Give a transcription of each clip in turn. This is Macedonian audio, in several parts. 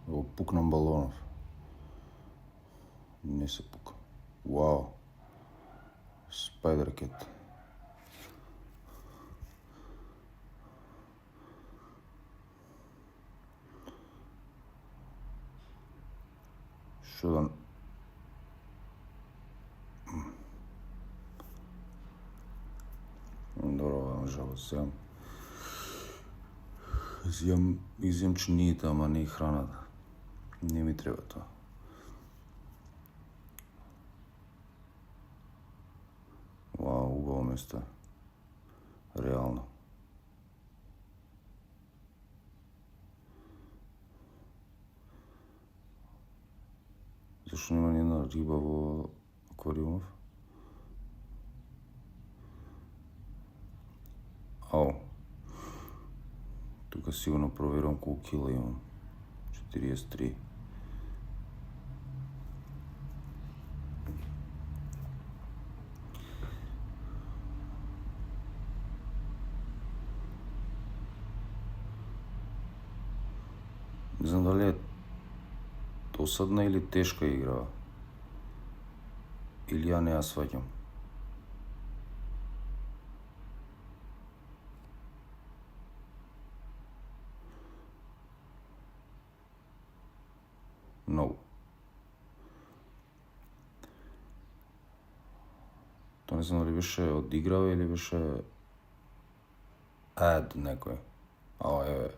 Evo, пукнам балонов. Не се пука. Вау. Spider Cat. Шо да... Добро, жал, изјам чиниите, ама не и храната. Не ми треба тоа. Вау, убаво место. Реално. Зашто нема ни една риба во аквариумов? Ау. Тука сигурно проверувам колку кила имам. 43. Не знам дали е досадна или тешка игра. Или ја не ја сваќам. No. Тоа не знам дали беше одиграва или беше ad некој. Еве.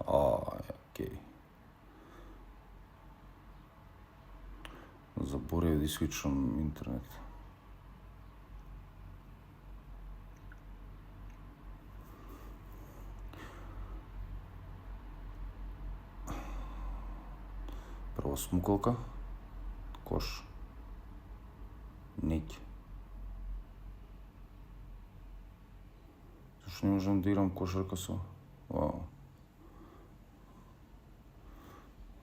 Окей. Заборавив да исклучам интернет. Прво смукалка, кош, нить. Зашто не можам да играм кошарка со? Вау.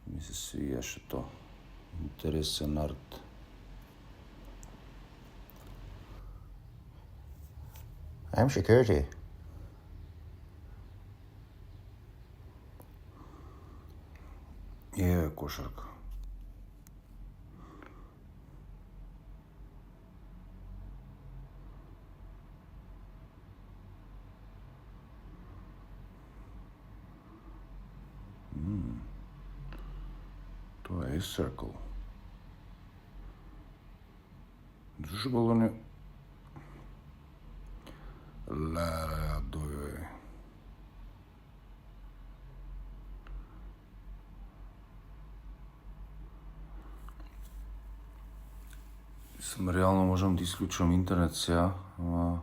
Ми се свијаше тоа. Интересен арт. I'm security. Еве кошарка. Тоа е circle. Зашо балони... Дојде. Реално можам да исклучам интернет сега, ама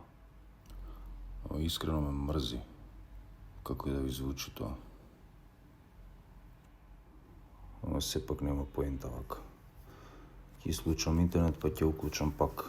искрено ме мрзи. Како и да ви звучи тоа. Ама сепак нема поента вака. Ќе исклучам интернет, па ќе уклучам пак.